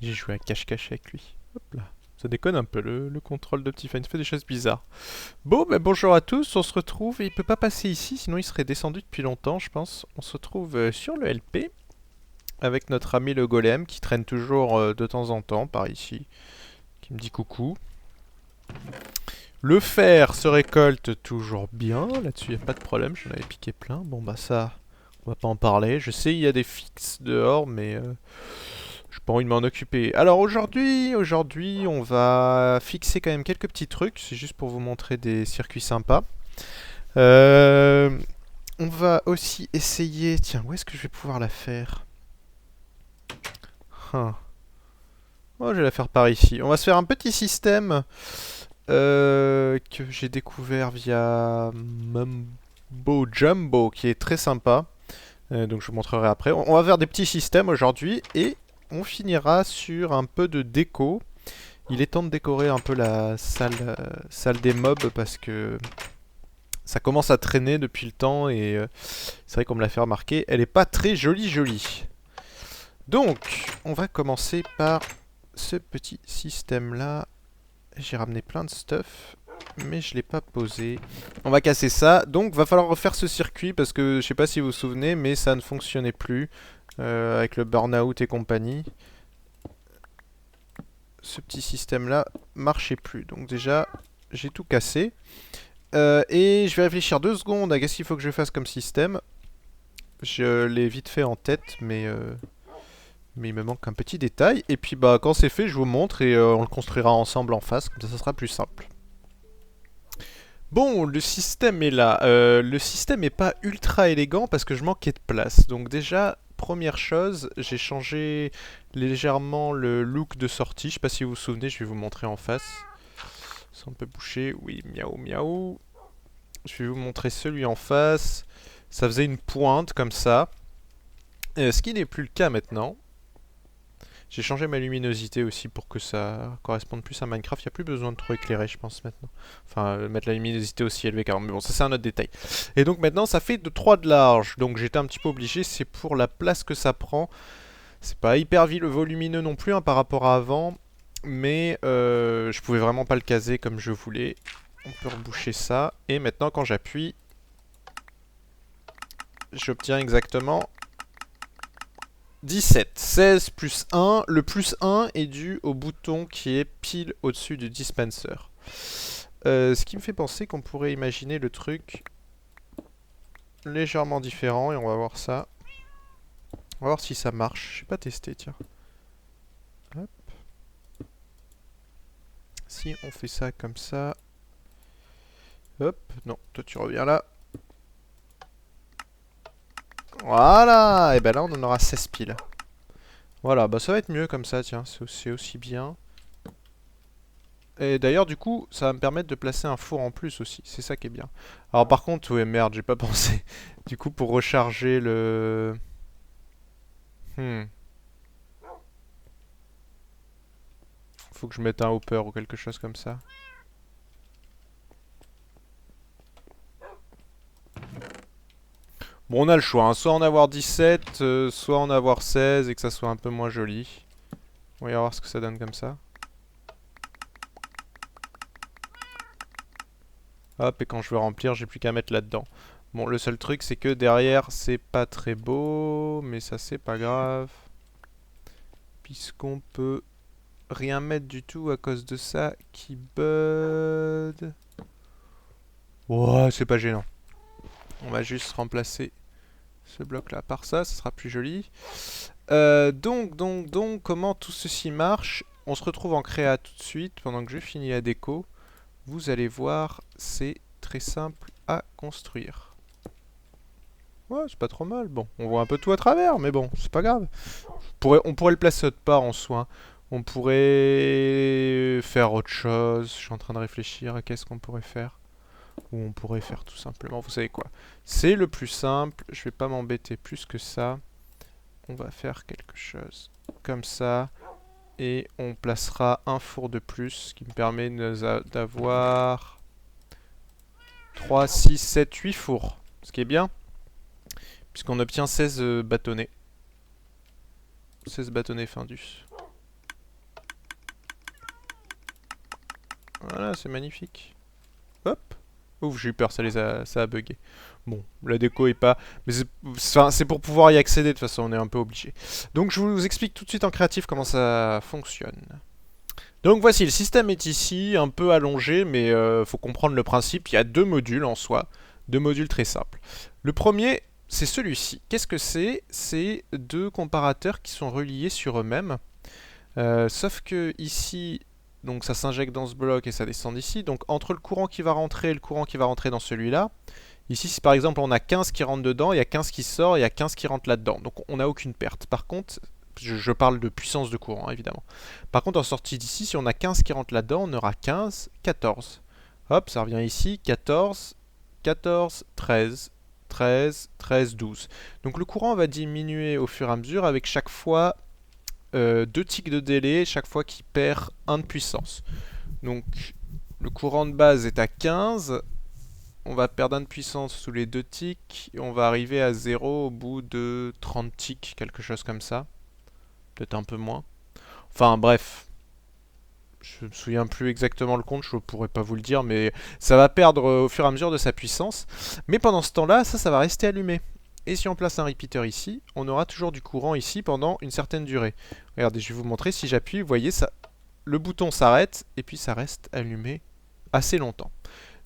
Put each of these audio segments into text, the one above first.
J'ai joué à cache-cache avec lui. Hop là. Ça déconne un peu le contrôle d'Optifine, il fait des choses bizarres. Bon, ben bonjour à tous, on se retrouve, et il peut pas passer ici, sinon il serait descendu depuis longtemps, je pense. On se retrouve sur le LP, avec notre ami le golem, qui traîne toujours de temps en temps par ici, qui me dit coucou. Le fer se récolte toujours bien, là-dessus il n'y a pas de problème, j'en avais piqué plein. Bon bah ça, on va pas en parler. Je sais il y a des fixes dehors, mais j'ai pas envie de m'en occuper. Alors aujourd'hui, on va fixer quand même quelques petits trucs. C'est juste pour vous montrer des circuits sympas. Euh, on va aussi essayer... Tiens, où est-ce que je vais pouvoir la faire? Huh. Oh, je vais la faire par ici. On va se faire un petit système que j'ai découvert via Mumbo Jumbo, qui est très sympa. Donc je vous montrerai après. On va faire des petits systèmes aujourd'hui et on finira sur un peu de déco. Il est temps de décorer un peu la salle des mobs parce que ça commence à traîner depuis le temps et c'est vrai qu'on me l'a fait remarquer. Elle est pas très jolie. Donc, on va commencer par ce petit système là. J'ai ramené plein de stuff, mais je l'ai pas posé. On va casser ça. Donc, va falloir refaire ce circuit parce que je sais pas si vous vous souvenez, mais ça ne fonctionnait plus avec le burn-out et compagnie. Ce petit système là marchait plus. Donc déjà, j'ai tout cassé. Et je vais réfléchir 2 secondes à qu'est-ce qu'il faut que je fasse comme système. Je l'ai vite fait en tête, mais il me manque un petit détail. Et puis bah quand c'est fait, je vous montre et on le construira ensemble en face, comme ça sera plus simple. Bon, le système est là. Le système est pas ultra élégant parce que je manquais de place. Donc déjà, première chose, j'ai changé légèrement le look de sortie. Je sais pas si vous vous souvenez, je vais vous montrer en face. Ça on peut boucher, oui, miaou miaou. Je vais vous montrer celui en face. Ça faisait une pointe comme ça. Ce qui n'est plus le cas maintenant. J'ai changé ma luminosité aussi pour que ça corresponde plus à Minecraft. Il n'y a plus besoin de trop éclairer, je pense, maintenant. Enfin, mettre la luminosité aussi élevée carrément. Mais bon, ça c'est un autre détail. Et donc maintenant, ça fait de 3 de large. Donc j'étais un petit peu obligé. C'est pour la place que ça prend. C'est pas hyper volumineux non plus hein, par rapport à avant. Mais je pouvais vraiment pas le caser comme je voulais. On peut reboucher ça. Et maintenant, quand j'appuie, j'obtiens exactement 17. 16 plus 1. Le plus 1 est dû au bouton qui est pile au-dessus du dispenser. Ce qui me fait penser qu'on pourrait imaginer le truc légèrement différent. Et on va voir ça. On va voir si ça marche. Je n'ai pas testé, tiens. Hop. Si on fait ça comme ça. Hop. Non, toi tu reviens là. Voilà. Et ben là on en aura 16 piles. Voilà, bah ça va être mieux comme ça, tiens. C'est aussi bien. Et d'ailleurs, du coup, ça va me permettre de placer un four en plus aussi. C'est ça qui est bien. Alors par contre, ouais, merde, j'ai pas pensé. Du coup, pour recharger le... Hmm. Faut que je mette un hopper ou quelque chose comme ça. Bon, on a le choix, hein. Soit en avoir 17, soit en avoir 16 et que ça soit un peu moins joli. On va voir ce que ça donne comme ça. Hop, et quand je veux remplir, j'ai plus qu'à mettre là-dedans. Bon, le seul truc, c'est que derrière, c'est pas très beau, mais ça, c'est pas grave. Puisqu'on peut rien mettre du tout à cause de ça qui bud. Ouais, c'est pas gênant. On va juste remplacer ce bloc-là par ça, ça sera plus joli. Donc, comment tout ceci marche? On se retrouve en créa tout de suite, pendant que je finis la déco. Vous allez voir, c'est très simple à construire. Ouais, c'est pas trop mal. Bon, on voit un peu tout à travers, mais bon, c'est pas grave. On pourrait le placer autre part en soi. On pourrait faire autre chose. Je suis en train de réfléchir à qu'est-ce qu'on pourrait faire. Ou on pourrait faire tout simplement, vous savez quoi. C'est le plus simple, je vais pas m'embêter plus que ça. On va faire quelque chose comme ça. Et on placera un four de plus, ce qui me permet d'avoir 3, 6, 7, 8 fours. Ce qui est bien, puisqu'on obtient 16 bâtonnets. 16 bâtonnets Findus. Voilà, c'est magnifique. Hop. Ouf, j'ai eu peur, ça a bugué. Bon, la déco est pas... Mais c'est pour pouvoir y accéder, de toute façon, on est un peu obligé. Donc je vous explique tout de suite en créatif comment ça fonctionne. Donc voici, le système est ici, un peu allongé, mais faut comprendre le principe. Il y a deux modules en soi, deux modules très simples. Le premier, c'est celui-ci. Qu'est-ce que c'est? C'est deux comparateurs qui sont reliés sur eux-mêmes. Sauf que ici, donc ça s'injecte dans ce bloc et ça descend d'ici. Donc entre le courant qui va rentrer et le courant qui va rentrer dans celui-là, ici si par exemple on a 15 qui rentre dedans, il y a 15 qui sort, il y a 15 qui rentre là-dedans. Donc on n'a aucune perte. Par contre, je parle de puissance de courant, évidemment. Par contre, en sortie d'ici, si on a 15 qui rentrent là-dedans, on aura 15, 14. Hop, ça revient ici, 14, 14, 13, 13, 13, 12. Donc le courant va diminuer au fur et à mesure avec chaque fois 2 ticks de délai, chaque fois qu'il perd 1 de puissance. Donc le courant de base est à 15, on va perdre 1 de puissance sous les 2 ticks, et on va arriver à 0 au bout de 30 ticks, quelque chose comme ça. Peut-être un peu moins. Enfin bref, je me souviens plus exactement le compte, je pourrais pas vous le dire, mais ça va perdre au fur et à mesure de sa puissance. Mais pendant ce temps-là, ça va rester allumé. Et si on place un repeater ici, on aura toujours du courant ici pendant une certaine durée. Regardez, je vais vous montrer, si j'appuie, vous voyez, ça, le bouton s'arrête, et puis ça reste allumé assez longtemps.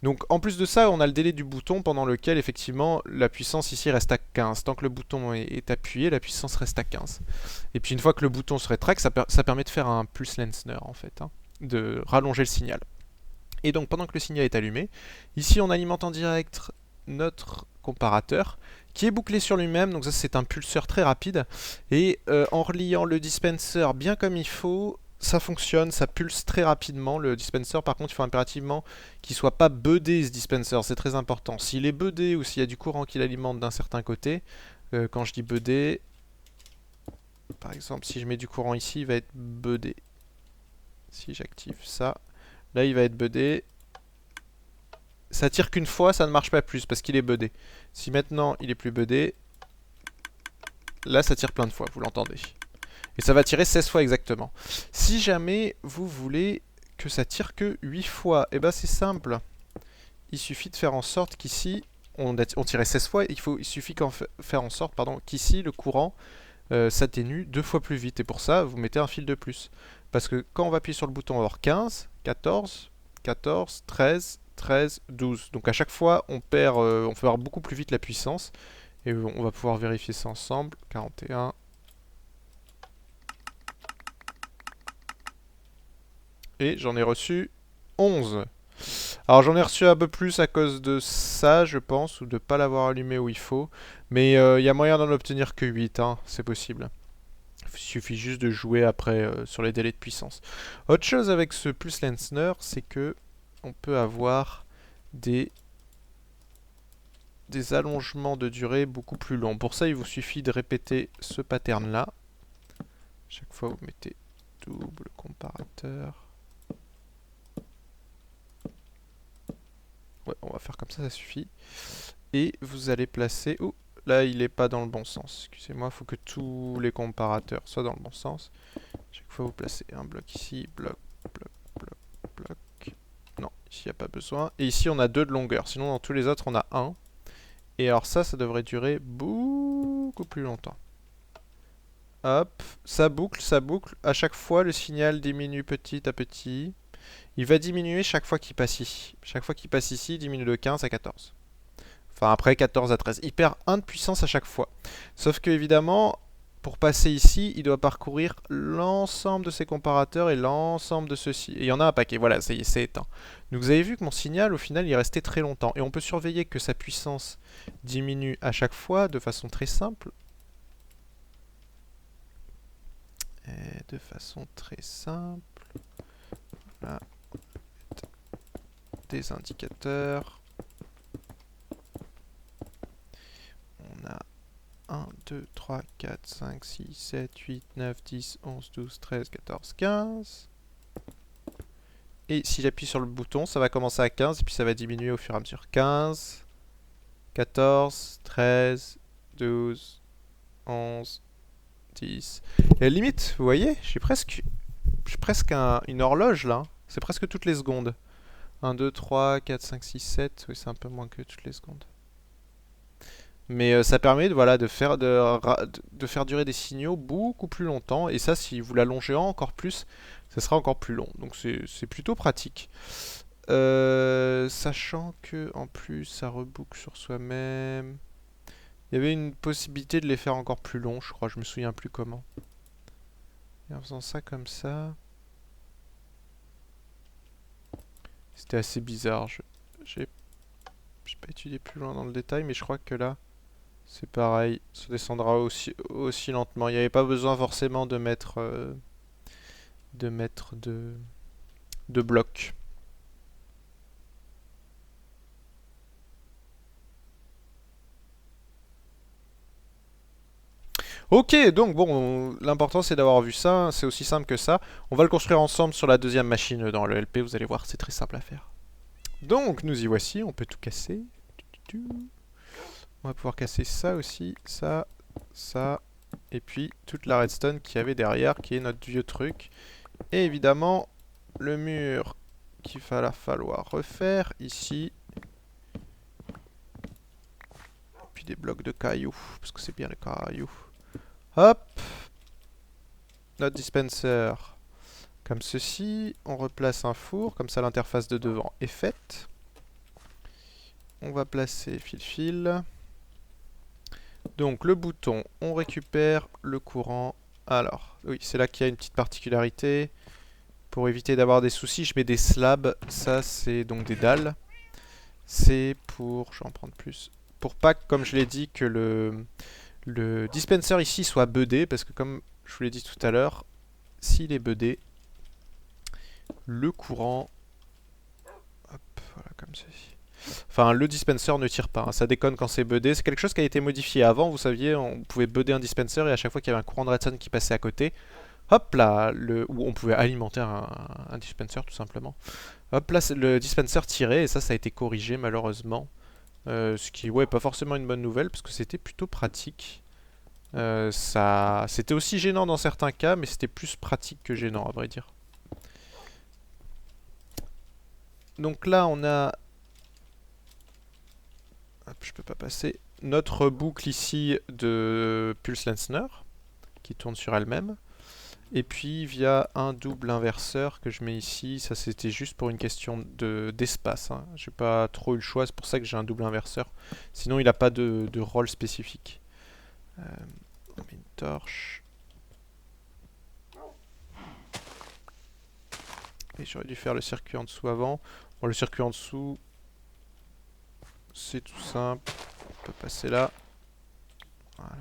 Donc en plus de ça, on a le délai du bouton pendant lequel effectivement la puissance ici reste à 15. Tant que le bouton est appuyé, la puissance reste à 15. Et puis une fois que le bouton se rétracte, ça permet de faire un pulse lengthener en fait, hein, de rallonger le signal. Et donc pendant que le signal est allumé, ici on alimente en direct notre comparateur qui est bouclé sur lui-même, donc ça c'est un pulseur très rapide. Et en reliant le dispenser bien comme il faut, ça fonctionne, ça pulse très rapidement. Le dispenser, par contre, il faut impérativement qu'il soit pas budé, ce dispenser, c'est très important. S'il est budé ou s'il y a du courant qui l'alimente d'un certain côté, quand je dis budé, par exemple, si je mets du courant ici, il va être budé. Si j'active ça, là il va être budé. Ça tire qu'une fois, ça ne marche pas plus parce qu'il est budé. Si maintenant il est plus budé, là ça tire plein de fois, vous l'entendez. Et ça va tirer 16 fois exactement. Si jamais vous voulez que ça tire que 8 fois, et ben c'est simple. Il suffit de faire en sorte qu'ici, on tirait 16 fois, il suffit faire en sorte qu'ici le courant s'atténue 2 fois plus vite. Et pour ça, vous mettez un fil de plus. Parce que quand on va appuyer sur le bouton, on va avoir 15, 14, 14, 13, 13, 12. Donc à chaque fois, on peut avoir beaucoup plus vite la puissance. Et on va pouvoir vérifier ça ensemble. 41. Et j'en ai reçu 11. Alors j'en ai reçu un peu plus à cause de ça, je pense, ou de ne pas l'avoir allumé où il faut. Mais il y a moyen d'en obtenir que 8, hein, c'est possible. Il suffit juste de jouer après sur les délais de puissance. Autre chose avec ce pulse lengthener, c'est que on peut avoir des allongements de durée beaucoup plus longs. Pour ça, il vous suffit de répéter ce pattern-là. Chaque fois, vous mettez double comparateur. Ouais, on va faire comme ça suffit. Et vous allez placer... Oh, là, il n'est pas dans le bon sens. Excusez-moi, il faut que tous les comparateurs soient dans le bon sens. Chaque fois, vous placez un bloc ici, bloc, bloc, bloc, bloc. Non, ici, il n'y a pas besoin. Et ici, on a 2 de longueur. Sinon, dans tous les autres, on a 1. Et alors ça devrait durer beaucoup plus longtemps. Hop, ça boucle, ça boucle. À chaque fois, le signal diminue petit à petit. Il va diminuer chaque fois qu'il passe ici. Chaque fois qu'il passe ici, il diminue de 15 à 14. Enfin, après 14 à 13. Il perd 1 de puissance à chaque fois. Sauf que, évidemment, pour passer ici, il doit parcourir l'ensemble de ses comparateurs et l'ensemble de ceux-ci. Et il y en a un paquet. Voilà, ça y est, c'est éteint. Donc vous avez vu que mon signal, au final, il est resté très longtemps. Et on peut surveiller que sa puissance diminue à chaque fois de façon très simple. De façon très simple. Voilà. Des indicateurs. On a 1, 2, 3, 4, 5, 6, 7, 8, 9, 10, 11, 12, 13, 14, 15. Et si j'appuie sur le bouton, ça va commencer à 15 et puis ça va diminuer au fur et à mesure. 15, 14, 13, 12, 11, 10. Et à la limite, vous voyez, j'ai presque une horloge là. C'est presque toutes les secondes. 1, 2, 3, 4, 5, 6, 7. Oui, c'est un peu moins que toutes les secondes. Mais ça permet voilà, de faire durer des signaux beaucoup plus longtemps. Et ça, si vous l'allongez encore plus, ça sera encore plus long. Donc c'est plutôt pratique. Sachant que en plus, ça reboucle sur soi-même. Il y avait une possibilité de les faire encore plus longs, je crois. Je me souviens plus comment. Et en faisant ça comme ça... C'était assez bizarre. J'ai pas étudié plus loin dans le détail, mais je crois que là... C'est pareil, ça descendra aussi lentement. Il n'y avait pas besoin forcément de mettre de blocs. Ok, donc bon, l'important c'est d'avoir vu ça, c'est aussi simple que ça. On va le construire ensemble sur la deuxième machine dans le LP, vous allez voir, c'est très simple à faire. Donc nous y voici, on peut tout casser. On va pouvoir casser ça aussi, ça, et puis toute la redstone qu'il y avait derrière, qui est notre vieux truc. Et évidemment, le mur qu'il va falloir refaire ici. Puis des blocs de cailloux, parce que c'est bien les cailloux. Hop! Notre dispenser. Comme ceci. On replace un four, comme ça l'interface de devant est faite. On va placer fil. Donc le bouton, on récupère le courant. Alors, oui, c'est là qu'il y a une petite particularité. Pour éviter d'avoir des soucis, je mets des slabs. Ça, c'est donc des dalles. C'est pour... Je vais en prendre plus. Pour pas, comme je l'ai dit, que le dispenser ici soit buddé. Parce que comme je vous l'ai dit tout à l'heure, s'il est buddé, le courant... Hop, voilà, comme ceci. Enfin, le dispenser ne tire pas, hein. Ça déconne quand c'est buddé. C'est quelque chose qui a été modifié avant. Vous saviez, on pouvait budder un dispenser et à chaque fois qu'il y avait un courant de redstone qui passait à côté, hop là, où on pouvait alimenter un dispenser tout simplement. Hop là, le dispenser tirait et ça a été corrigé malheureusement. Ce qui, ouais, pas forcément une bonne nouvelle parce que c'était plutôt pratique. C'était aussi gênant dans certains cas, mais c'était plus pratique que gênant à vrai dire. Donc là, on a... Hop, je peux pas passer. Notre boucle ici de Pulse Lensner, qui tourne sur elle-même. Et puis via un double inverseur que je mets ici, ça c'était juste pour une question d'espace, hein. J'ai pas trop eu le choix, c'est pour ça que j'ai un double inverseur. Sinon il n'a pas de rôle spécifique. On met une torche. Et j'aurais dû faire le circuit en dessous avant. Bon, le circuit en dessous, c'est tout simple. On peut passer là. Voilà.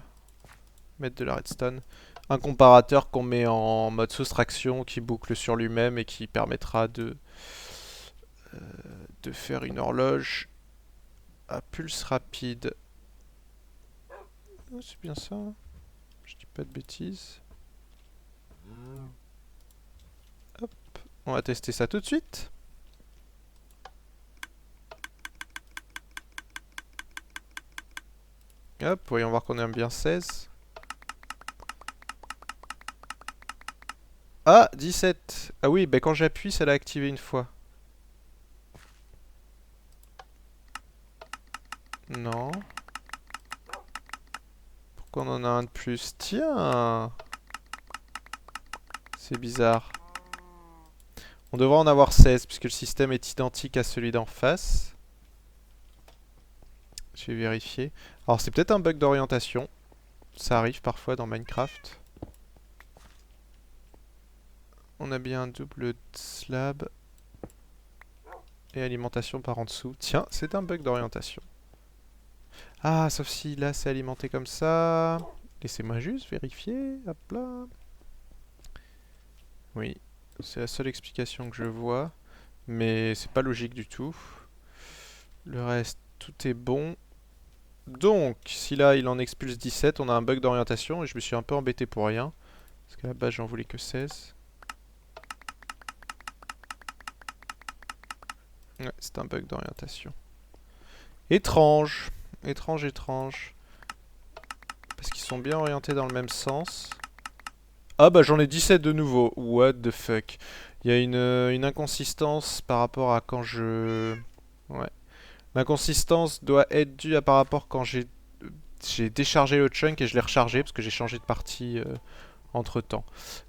Mettre de la redstone. Un comparateur qu'on met en mode soustraction qui boucle sur lui-même et qui permettra de faire une horloge à pulse rapide. Oh, c'est bien ça. Je dis pas de bêtises. Hop, on va tester ça tout de suite. Hop, voyons voir qu'on est bien 16. Ah, 17. Ah oui, bah quand j'appuie, ça l'a activé une fois. Non. Pourquoi on en a un de plus? Tiens! C'est bizarre. On devrait en avoir 16 puisque le système est identique à celui d'en face. Je vais vérifier. Alors c'est peut-être un bug d'orientation. Ça arrive parfois dans Minecraft. On a bien un double slab. Et alimentation par en dessous. Tiens, c'est un bug d'orientation. Ah, sauf si là c'est alimenté comme ça. Laissez-moi juste vérifier. Hop là. Oui, c'est la seule explication que je vois. Mais c'est pas logique du tout. Le reste, tout est bon. Donc, si là il en expulse 17, on a un bug d'orientation et je me suis un peu embêté pour rien. Parce qu'à la base j'en voulais que 16. Ouais, c'est un bug d'orientation. Étrange. Étrange, étrange. Parce qu'ils sont bien orientés dans le même sens. Ah bah j'en ai 17 de nouveau. What the fuck. Il y a une inconsistance par rapport à quand je... Ouais. L'inconsistance doit être due à par rapport quand j'ai déchargé le chunk et je l'ai rechargé parce que j'ai changé de partie entre temps.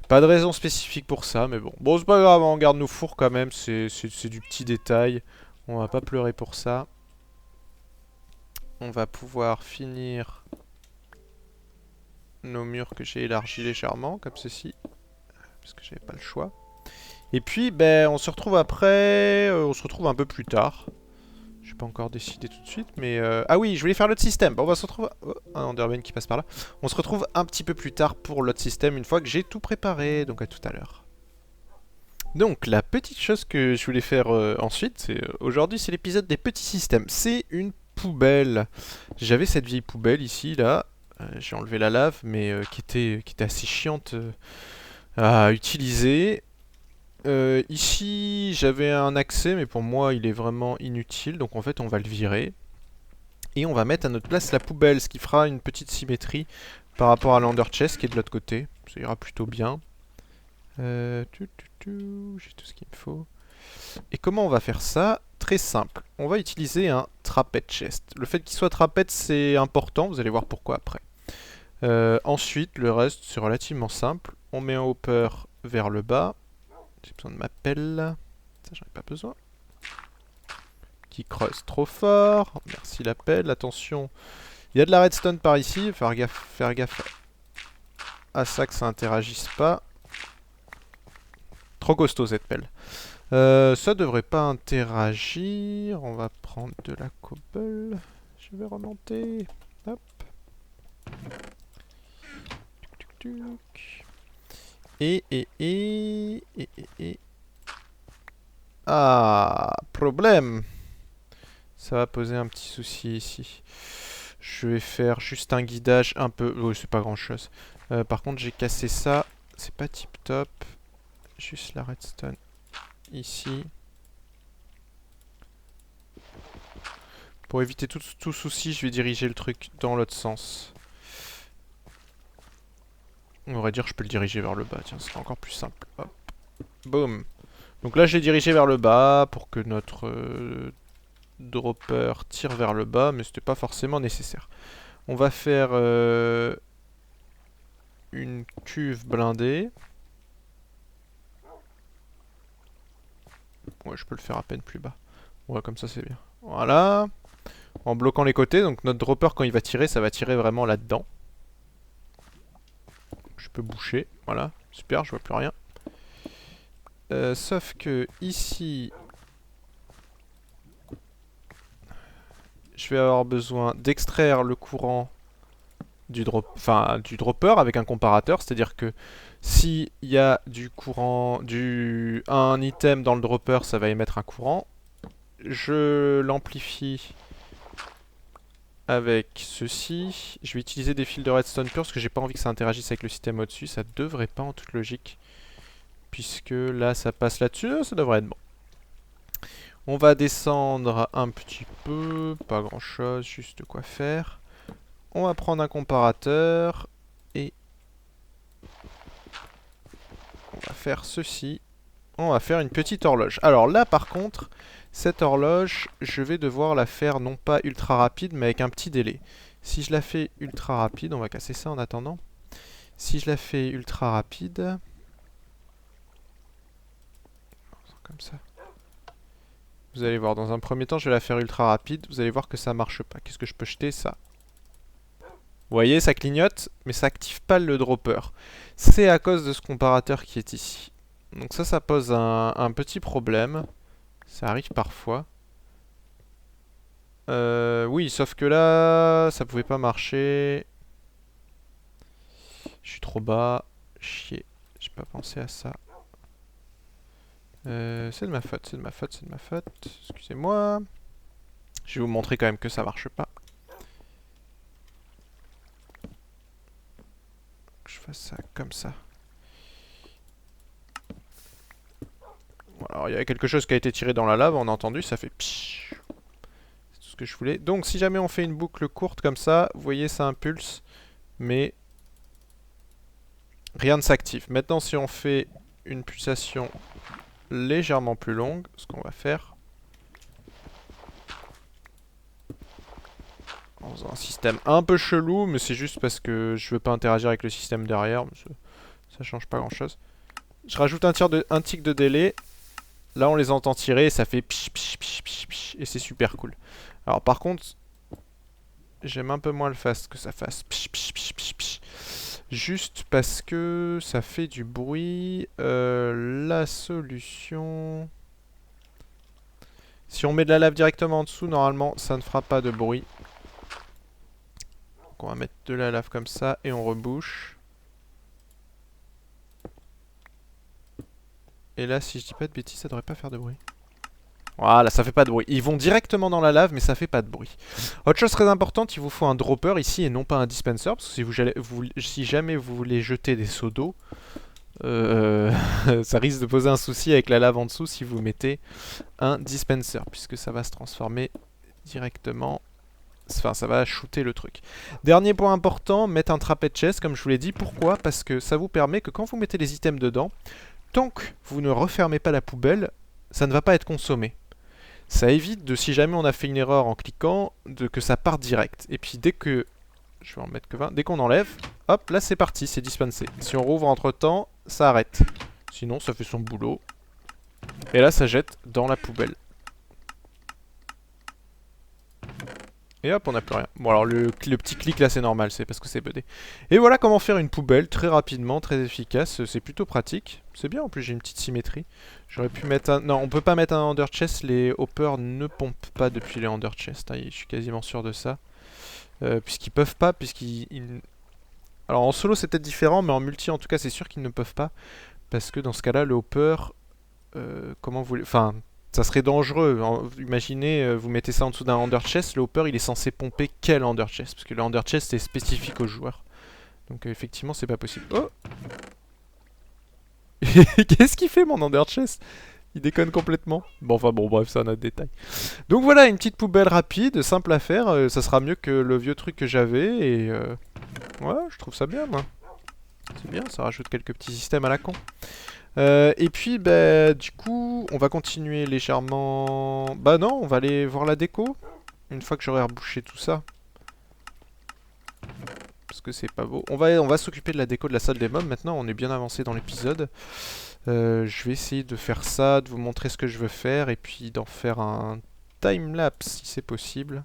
Pas de raison spécifique pour ça, mais bon. Bon, c'est pas grave, on garde nos fours quand même, c'est du petit détail. On va pas pleurer pour ça. On va pouvoir finir nos murs que j'ai élargis légèrement, comme ceci. Parce que j'avais pas le choix. Et puis, ben, on se retrouve après, on se retrouve un peu plus tard. Je n'ai pas encore décidé tout de suite, mais... Ah oui, je voulais faire l'autre système. Bon, on va se retrouver... Oh, un Enderman qui passe par là. On se retrouve un petit peu plus tard pour l'autre système, une fois que j'ai tout préparé. Donc à tout à l'heure. Donc, la petite chose que je voulais faire ensuite, c'est... Aujourd'hui, c'est l'épisode des petits systèmes. C'est une poubelle. J'avais cette vieille poubelle ici, là. J'ai enlevé la lave, mais qui était assez chiante à utiliser. Ici, j'avais un accès, mais pour moi, il est vraiment inutile. Donc en fait, on va le virer. Et on va mettre à notre place la poubelle, ce qui fera une petite symétrie par rapport à l'Under Chest qui est de l'autre côté. Ça ira plutôt bien. J'ai tout ce qu'il me faut. Et comment on va faire ça? Très simple. On va utiliser un Trapez Chest. Le fait qu'il soit trapèze, c'est important. Vous allez voir pourquoi après. Ensuite, le reste, c'est relativement simple. On met un hopper vers le bas. J'ai besoin de ma pelle. Ça, j'en ai pas besoin. Qui creuse trop fort. Merci la pelle. Attention. Il y a de la redstone par ici. Faire gaffe à ça que ça interagisse pas. Trop costaud cette pelle. Ça devrait pas interagir. On va prendre de la cobble. Je vais remonter. Hop. Tuc, tuc, tuc. Et. Ah, problème. Ça va poser un petit souci ici. Je vais faire juste un guidage un peu... Oh, c'est pas grand chose. Par contre, j'ai cassé ça. C'est pas tip top. Juste la redstone ici. Pour éviter tout souci, je vais diriger le truc dans l'autre sens. On aurait dire que je peux le diriger vers le bas. Tiens, ce sera encore plus simple. Hop. Boum. Donc là, je l'ai dirigé vers le bas pour que notre dropper tire vers le bas, mais c'était pas forcément nécessaire. On va faire une cuve blindée. Ouais, je peux le faire à peine plus bas. Ouais, comme ça c'est bien. Voilà. En bloquant les côtés, donc notre dropper quand il va tirer, ça va tirer vraiment là-dedans. Je peux boucher, voilà. Super, je vois plus rien. Sauf que ici, je vais avoir besoin d'extraire le courant du dropper avec un comparateur, c'est-à-dire que s'il y a du courant, un item dans le dropper, ça va émettre un courant. Je l'amplifie avec ceci. Je vais utiliser des fils de redstone pure parce que j'ai pas envie que ça interagisse avec le système au-dessus. Ça devrait pas en toute logique, puisque là ça passe là-dessus, ça devrait être bon. On va descendre un petit peu, pas grand chose, juste de quoi faire. On va prendre un comparateur et on va faire ceci. On va faire une petite horloge. Alors là par contre, cette horloge, je vais devoir la faire non pas ultra rapide mais avec un petit délai. Si je la fais ultra rapide, on va casser ça en attendant. Si je la fais ultra rapide, comme ça. Vous allez voir, dans un premier temps, je vais la faire ultra rapide. Vous allez voir que ça marche pas. Qu'est-ce que je peux jeter? Ça. Vous voyez, ça clignote, mais ça active pas le dropper. C'est à cause de ce comparateur qui est ici. Donc ça pose un petit problème. Ça arrive parfois. Oui, sauf que là, ça pouvait pas marcher. Je suis trop bas. Chier. J'ai pas pensé à ça. C'est de ma faute, c'est de ma faute, c'est de ma faute. Excusez-moi. Je vais vous montrer quand même que ça marche pas. Que je fasse ça comme ça. Voilà, alors il y a quelque chose qui a été tiré dans la lave, on a entendu, ça fait pshhh. C'est tout ce que je voulais. Donc si jamais on fait une boucle courte comme ça, vous voyez ça impulse, mais rien ne s'active. Maintenant si on fait une pulsation légèrement plus longue. Ce qu'on va faire en faisant un système un peu chelou, mais c'est juste parce que je veux pas interagir avec le système derrière. Ça change pas grand chose. Je rajoute un tick de délai. Là on les entend tirer et ça fait psh, psh, psh, psh, psh, et c'est super cool. Alors par contre, j'aime un peu moins le fast que ça fasse psh, psh, psh, psh, psh. Juste parce que ça fait du bruit. La solution... Si on met de la lave directement en dessous, normalement ça ne fera pas de bruit. Donc on va mettre de la lave comme ça et on rebouche. Et là, si je dis pas de bêtises, ça devrait pas faire de bruit. Voilà, ça fait pas de bruit. Ils vont directement dans la lave, mais ça fait pas de bruit. Autre chose très importante, il vous faut un dropper ici et non pas un dispenser. Parce que si jamais vous voulez jeter des seaux d'eau, ça risque de poser un souci avec la lave en dessous si vous mettez un dispenser. Puisque ça va se transformer directement. Enfin, ça va shooter le truc. Dernier point important, mettre un trapez chest, comme je vous l'ai dit. Pourquoi? Parce que ça vous permet que quand vous mettez les items dedans, tant que vous ne refermez pas la poubelle, ça ne va pas être consommé. Ça évite de, si jamais on a fait une erreur en cliquant, que ça parte direct. Et puis dès que... Je vais en mettre que 20. Dès qu'on enlève, hop, là c'est parti, c'est dispensé. Si on rouvre entre temps, ça arrête. Sinon ça fait son boulot. Et là ça jette dans la poubelle. Et hop, on n'a plus rien. Bon alors le petit clic là c'est normal, c'est parce que c'est buggé. Et voilà comment faire une poubelle très rapidement, très efficace. C'est plutôt pratique. C'est bien, en plus j'ai une petite symétrie. J'aurais pu mettre un... Non, on peut pas mettre un under chest, les hoppers ne pompent pas depuis les under chest. Hein, je suis quasiment sûr de ça. Puisqu'ils peuvent pas, Alors en solo c'est peut-être différent, mais en multi en tout cas c'est sûr qu'ils ne peuvent pas. Parce que dans ce cas-là, le hopper... comment vous... Enfin... Ça serait dangereux. Imaginez, vous mettez ça en dessous d'un under chest, le hopper il est censé pomper quel under chest? Parce que le under chest est spécifique aux joueurs. Donc effectivement c'est pas possible. Oh. Qu'est-ce qu'il fait mon under chest? Il déconne complètement. Bon enfin bon bref, c'est un autre détail. Donc voilà, une petite poubelle rapide, simple à faire. Ça sera mieux que le vieux truc que j'avais. Et ouais, je trouve ça bien moi. C'est bien, ça rajoute quelques petits systèmes à la con. Et puis, bah, du coup, on va continuer légèrement... Bah non, on va aller voir la déco. Une fois que j'aurai rebouché tout ça. Parce que c'est pas beau. On va s'occuper de la déco de la salle des mobs maintenant. On est bien avancé dans l'épisode. Je vais essayer de faire ça, de vous montrer ce que je veux faire. Et puis d'en faire un timelapse si c'est possible.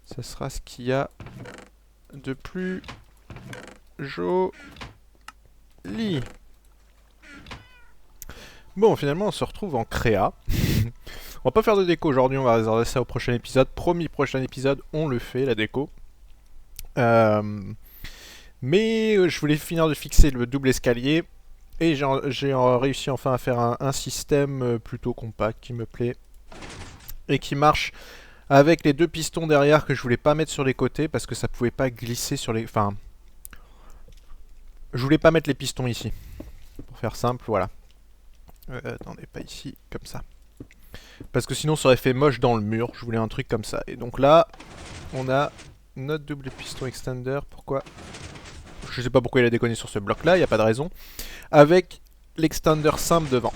Ça sera ce qu'il y a de plus joli. Bon, finalement, on se retrouve en créa. On va pas faire de déco aujourd'hui, on va réserver ça au prochain épisode. Promis, prochain épisode, on le fait, la déco. Mais je voulais finir de fixer le double escalier. Et j'ai réussi enfin à faire un système plutôt compact qui me plaît. Et qui marche avec les deux pistons derrière que je voulais pas mettre sur les côtés parce que ça pouvait pas glisser sur les... Enfin... Je voulais pas mettre les pistons ici. Pour faire simple, voilà. Attendez, pas ici, comme ça. Parce que sinon ça aurait fait moche dans le mur, je voulais un truc comme ça. Et donc là, on a notre double piston extender, pourquoi? Je sais pas pourquoi il a déconné sur ce bloc là, il n'y a pas de raison. Avec l'extender simple devant.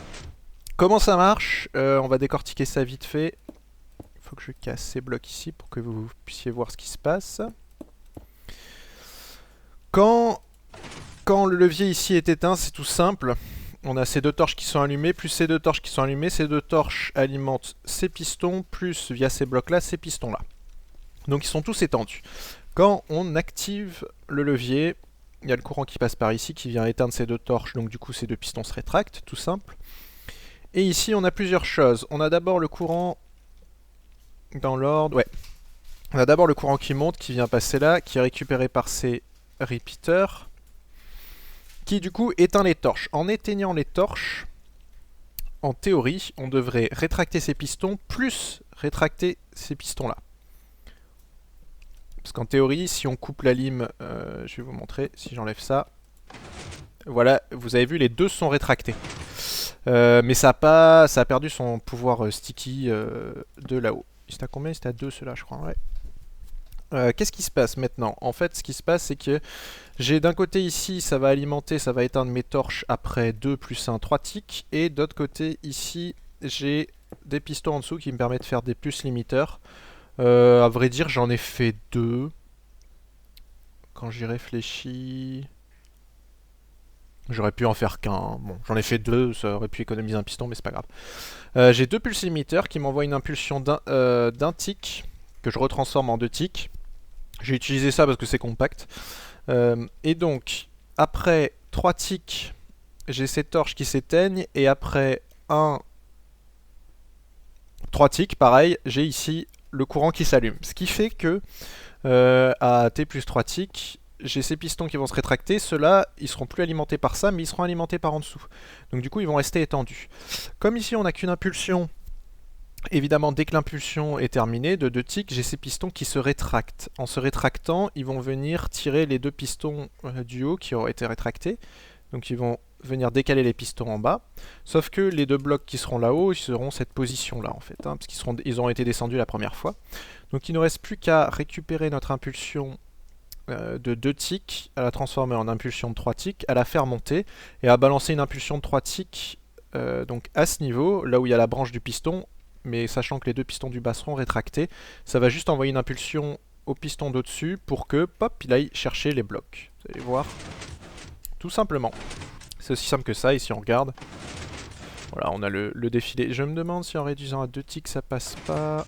Comment ça marche? On va décortiquer ça vite fait. Il faut que je casse ces blocs ici pour que vous puissiez voir ce qui se passe. Quand le levier ici est éteint, c'est tout simple. On a ces deux torches qui sont allumées, plus ces deux torches qui sont allumées. Ces deux torches alimentent ces pistons, plus via ces blocs-là, ces pistons-là. Donc ils sont tous étendus. Quand on active le levier, il y a le courant qui passe par ici, qui vient éteindre ces deux torches. Donc du coup, ces deux pistons se rétractent, tout simple. Et ici, on a plusieurs choses. On a d'abord le courant dans l'ordre... Ouais. On a d'abord le courant qui monte, qui vient passer là, qui est récupéré par ces repeaters. Qui du coup éteint les torches. En éteignant les torches, en théorie, on devrait rétracter ces pistons plus rétracter ces pistons-là. Parce qu'en théorie, si on coupe la lime, je vais vous montrer, si j'enlève ça, voilà, vous avez vu, les deux sont rétractés. Mais ça a perdu son pouvoir sticky de là-haut. C'était à combien? C'était à 2 ceux-là, je crois, ouais. Qu'est-ce qui se passe maintenant? En fait, ce qui se passe, c'est que j'ai d'un côté ici, ça va alimenter, ça va éteindre mes torches après 2 plus 1, 3 ticks. Et d'autre côté, ici, j'ai des pistons en dessous qui me permettent de faire des plus limiteurs. À vrai dire, j'en ai fait 2. Quand j'y réfléchis... J'aurais pu en faire qu'un. Hein. Bon, j'en ai fait 2, ça aurait pu économiser un piston, mais c'est pas grave. J'ai 2 pulses limiteurs qui m'envoient une impulsion d'un tick, que je retransforme en 2 ticks. J'ai utilisé ça parce que c'est compact. Et donc, après 3 ticks, j'ai ces torches qui s'éteignent. Et après 3 ticks, pareil, j'ai ici le courant qui s'allume. Ce qui fait que, à T plus 3 ticks, j'ai ces pistons qui vont se rétracter. Ceux-là, ils seront plus alimentés par ça, mais ils seront alimentés par en dessous. Donc du coup, ils vont rester étendus. Comme ici, on n'a qu'une impulsion... Évidemment, dès que l'impulsion est terminée, de 2 ticks, j'ai ces pistons qui se rétractent. En se rétractant, ils vont venir tirer les 2 pistons du haut qui auraient été rétractés. Donc ils vont venir décaler les pistons en bas. Sauf que les 2 blocs qui seront là-haut, ils seront cette position-là en fait, hein, parce qu'ils auront été descendus la première fois. Donc il ne nous reste plus qu'à récupérer notre impulsion de 2 ticks, à la transformer en impulsion de 3 ticks, à la faire monter, et à balancer une impulsion de 3 ticks donc à ce niveau, là où il y a la branche du piston, mais sachant que les 2 pistons du bas seront rétractés, ça va juste envoyer une impulsion au piston d'au-dessus pour que, pop, il aille chercher les blocs. Vous allez voir. Tout simplement. C'est aussi simple que ça, ici on regarde. Voilà, on a le défilé. Je me demande si en réduisant à 2 ticks ça passe pas...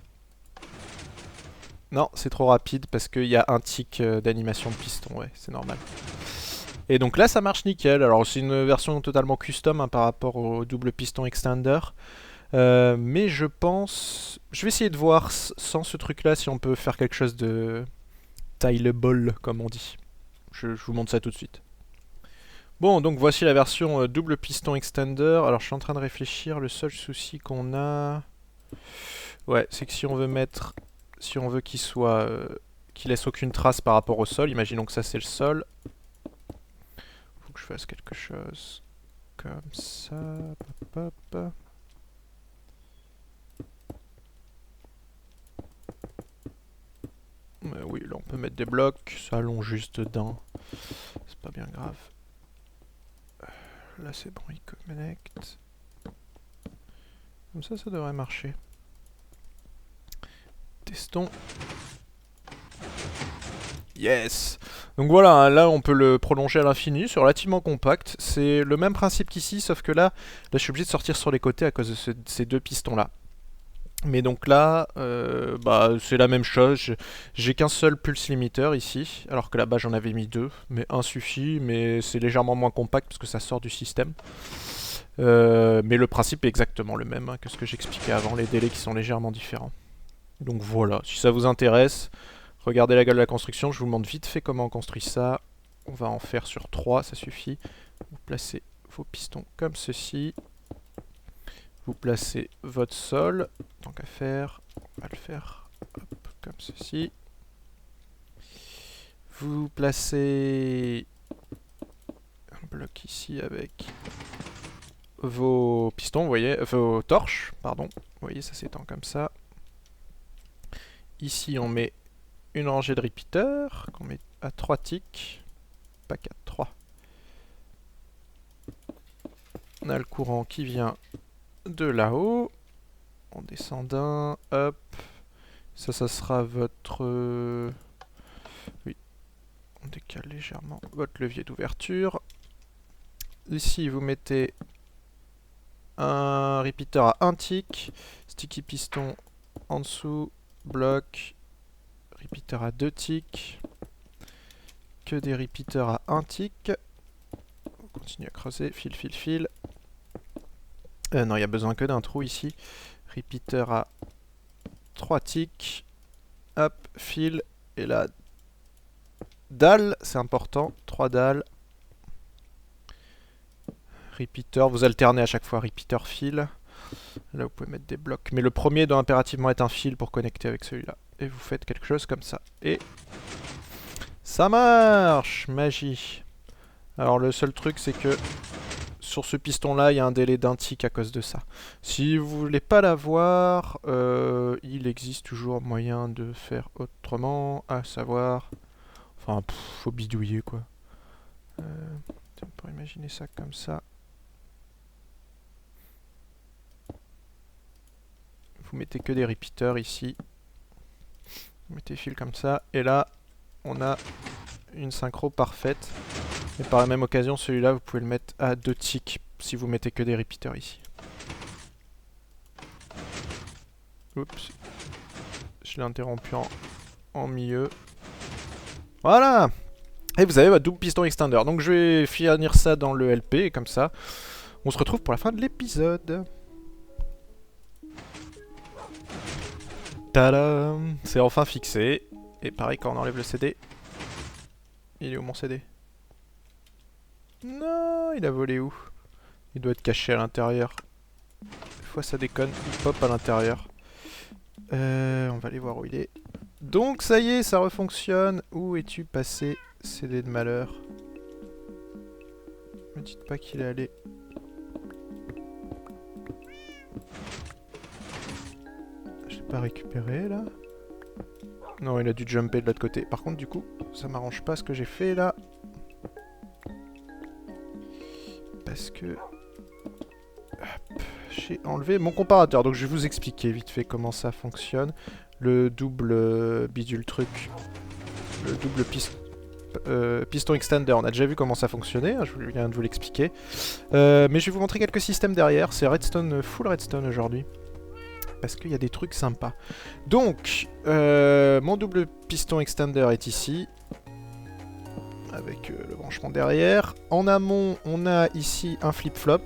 Non, c'est trop rapide parce qu'il y a un tick d'animation de piston, ouais, c'est normal. Et donc là ça marche nickel. Alors c'est une version totalement custom hein, par rapport au double piston extender. Mais je pense... Je vais essayer de voir sans ce truc là si on peut faire quelque chose de tileable comme on dit. Je vous montre ça tout de suite. Bon, donc voici la version double piston extender. Alors je suis en train de réfléchir, le seul souci qu'on a... Ouais, c'est que si on veut mettre... Si on veut qu'il soit... qu'il laisse aucune trace par rapport au sol, imaginons que ça c'est le sol. Faut que je fasse quelque chose comme ça. Hop, hop. Oui, là on peut mettre des blocs, ça allonge juste d'un. C'est pas bien grave. Là c'est bon, il connecte. Comme ça devrait marcher. Testons. Yes! Donc voilà, hein, là on peut le prolonger à l'infini, c'est relativement compact. C'est le même principe qu'ici, sauf que là je suis obligé de sortir sur les côtés à cause de ces 2 pistons là. Mais donc là, bah, c'est la même chose, j'ai qu'un seul pulse limiteur ici, alors que là-bas j'en avais mis 2, mais un suffit, mais c'est légèrement moins compact parce que ça sort du système. Mais le principe est exactement le même hein, que ce que j'expliquais avant, les délais qui sont légèrement différents. Donc voilà, si ça vous intéresse, regardez la gueule de la construction, je vous montre vite fait comment on construit ça. On va en faire sur 3, ça suffit. Vous placez vos pistons comme ceci. Vous placez votre sol, tant qu'à faire, on va le faire hop, comme ceci. Vous placez un bloc ici avec vos pistons, vous voyez, vos torches, pardon. Vous voyez, ça s'étend comme ça. Ici, on met une rangée de repeaters, qu'on met à 3 ticks, pas 4, 3. On a le courant qui vient de là-haut. On descend d'un, hop. Ça sera votre... Oui, on décale légèrement votre levier d'ouverture. Ici, vous mettez un repeater à 1 tick, sticky piston en dessous, bloc, repeater à 2 ticks, que des repeaters à 1 tick. On continue à creuser, fil, fil, fil. Non, il n'y a besoin que d'un trou ici. Repeater à 3 ticks. Hop, fil. Et là, dalle, c'est important. 3 dalles. Repeater, vous alternez à chaque fois repeater, fil. Là, vous pouvez mettre des blocs. Mais le premier doit impérativement être un fil pour connecter avec celui-là. Et vous faites quelque chose comme ça. Et ça marche! Magie. Alors, le seul truc, c'est que sur ce piston-là, il y a un délai d'un tick à cause de ça. Si vous voulez pas l'avoir, il existe toujours moyen de faire autrement, à savoir... Enfin, faut bidouiller, quoi. On pourrait imaginer ça comme ça. Vous mettez que des repeaters ici. Vous mettez fil comme ça, et là, on a une synchro parfaite. Et par la même occasion, celui-là, vous pouvez le mettre à 2 ticks si vous mettez que des repeaters ici. Oups. Je l'ai interrompu en milieu. Voilà! Et vous avez votre double piston extender. Donc je vais finir ça dans le LP, et comme ça, on se retrouve pour la fin de l'épisode. Tadam! C'est enfin fixé. Et pareil, quand on enlève le CD... Il est où mon CD? Non, il a volé où? Il doit être caché à l'intérieur. Des fois ça déconne, il pop à l'intérieur. On va aller voir où il est. Donc ça y est, ça refonctionne. Où es-tu passé, CD de malheur? Me dites pas qu'il est allé. Je l'ai pas récupéré là. Non, il a dû jumper de l'autre côté. Par contre, du coup, ça m'arrange pas ce que j'ai fait là. Parce que... j'ai enlevé mon comparateur. Donc je vais vous expliquer vite fait comment ça fonctionne. Le double bidule truc. Le double piston extender. On a déjà vu comment ça fonctionnait. Hein, je viens de vous l'expliquer. Mais je vais vous montrer quelques systèmes derrière. C'est redstone, full redstone aujourd'hui. Parce qu'il y a des trucs sympas. Donc, mon double piston extender est ici. Avec le branchement derrière. En amont, on a ici un flip-flop.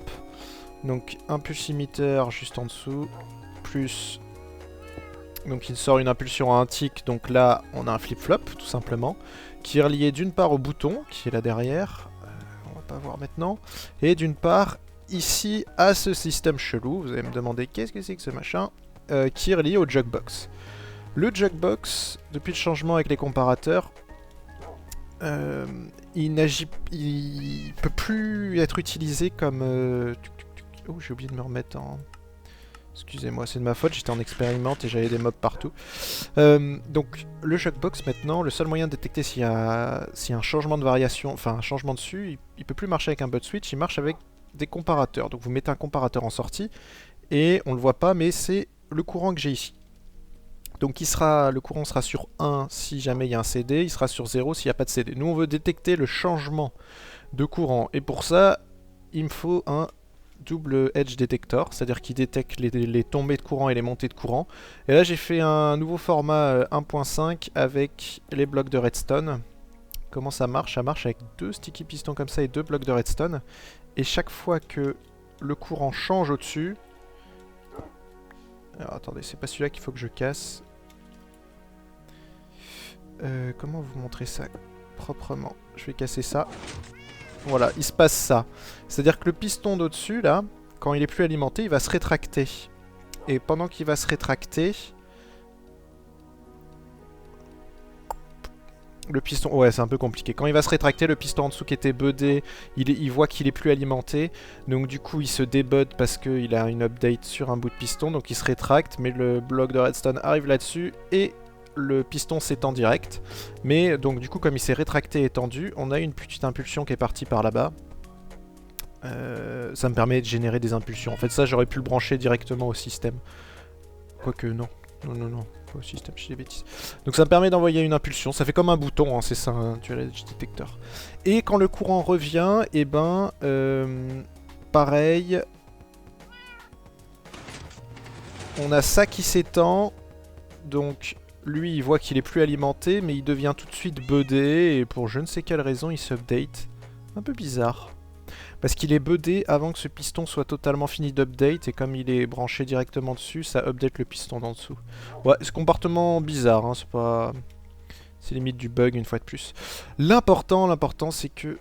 Donc, un pulsimeter juste en dessous. Plus... Donc, il sort une impulsion à un tick. Donc là, on a un flip-flop, tout simplement. Qui est relié d'une part au bouton, qui est là derrière. On va pas voir maintenant. Et d'une part... ici à ce système chelou, vous allez me demander qu'est-ce que c'est que ce machin, qui est relié au jugbox. Le jugbox, depuis le changement avec les comparateurs, il peut plus être utilisé comme... Oh, j'ai oublié de me remettre en... Excusez-moi, c'est de ma faute, j'étais en expérimente et j'avais des mobs partout. Donc, le jugbox, maintenant, le seul moyen de détecter s'il y a un changement de variation, enfin un changement dessus, il peut plus marcher avec un bot switch, il marche avec des comparateurs. Donc vous mettez un comparateur en sortie et on le voit pas, mais c'est le courant que j'ai ici. Donc le courant sera sur 1 si jamais il y a un CD, il sera sur 0 s'il n'y a pas de CD. Nous on veut détecter le changement de courant et pour ça il me faut un double edge detector, c'est-à-dire qui détecte les tombées de courant et les montées de courant. Et là j'ai fait un nouveau format 1.5 avec les blocs de redstone. Comment ça marche? Ça marche avec 2 sticky pistons comme ça et 2 blocs de redstone. Et chaque fois que le courant change au-dessus... Alors attendez, c'est pas celui-là qu'il faut que je casse. Comment vous montrer ça proprement? Je vais casser ça. Voilà, il se passe ça. C'est-à-dire que le piston d'au-dessus, là, quand il est plus alimenté, il va se rétracter. Et pendant qu'il va se rétracter... Le piston, ouais c'est un peu compliqué. Quand il va se rétracter, le piston en dessous qui était budé, il voit qu'il est plus alimenté. Donc du coup il se débud parce qu'il a une update sur un bout de piston. Donc il se rétracte, mais le bloc de redstone arrive là-dessus et le piston s'étend direct. Mais donc du coup comme il s'est rétracté et étendu, on a une petite impulsion qui est partie par là-bas. Ça me permet de générer des impulsions. En fait ça j'aurais pu le brancher directement au système. Quoique non. Non. Au système, je dis des bêtises. Donc ça me permet d'envoyer une impulsion. Ça fait comme un bouton, hein, c'est ça, un dual edge detector. Et quand le courant revient, et ben, pareil. On a ça qui s'étend. Donc lui, il voit qu'il est plus alimenté, mais il devient tout de suite budé. Et pour je ne sais quelle raison, il s'update. Un peu bizarre. Parce qu'il est budé avant que ce piston soit totalement fini d'update, et comme il est branché directement dessus, ça update le piston d'en dessous. Ouais, ce comportement bizarre, hein, c'est pas... C'est limite du bug une fois de plus. L'important c'est que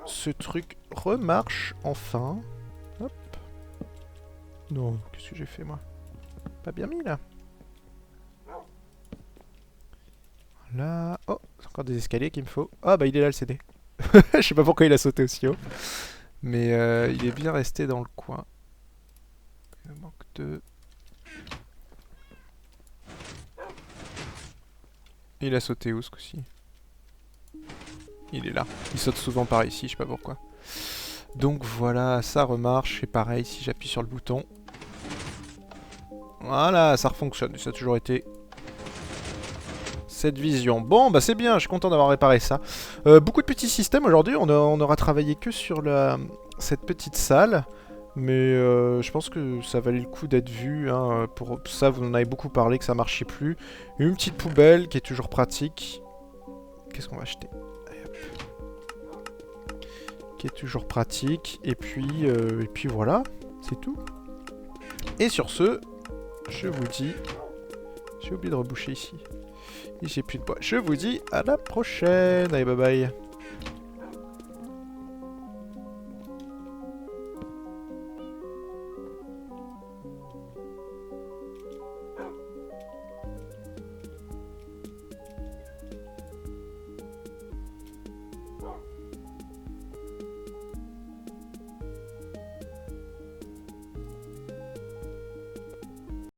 ce truc remarche enfin. Hop. Non, qu'est-ce que j'ai fait moi? Pas bien mis là. Là... Oh, c'est encore des escaliers qu'il me faut. Ah bah il est là le CD. Je sais pas pourquoi il a sauté aussi haut. Mais il est bien resté dans le coin. Il me manque 2. Il a sauté où ce coup-ci? Il est là. Il saute souvent par ici, je sais pas pourquoi. Donc voilà, ça remarche. Et pareil, si j'appuie sur le bouton. Voilà, ça refonctionne. Ça a toujours été cette vision. Bon, bah c'est bien, je suis content d'avoir réparé ça. Beaucoup de petits systèmes aujourd'hui. On aura travaillé que sur cette petite salle. Mais je pense que ça valait le coup d'être vu. Hein. Pour ça, vous en avez beaucoup parlé, que ça marchait plus. Une petite poubelle qui est toujours pratique. Qu'est-ce qu'on va acheter? Allez, hop. Qui est toujours pratique. Et puis voilà, c'est tout. Et sur ce, je vous dis... J'ai oublié de reboucher ici. Et j'ai plus de bois. Je vous dis à la prochaine. Allez, bye bye.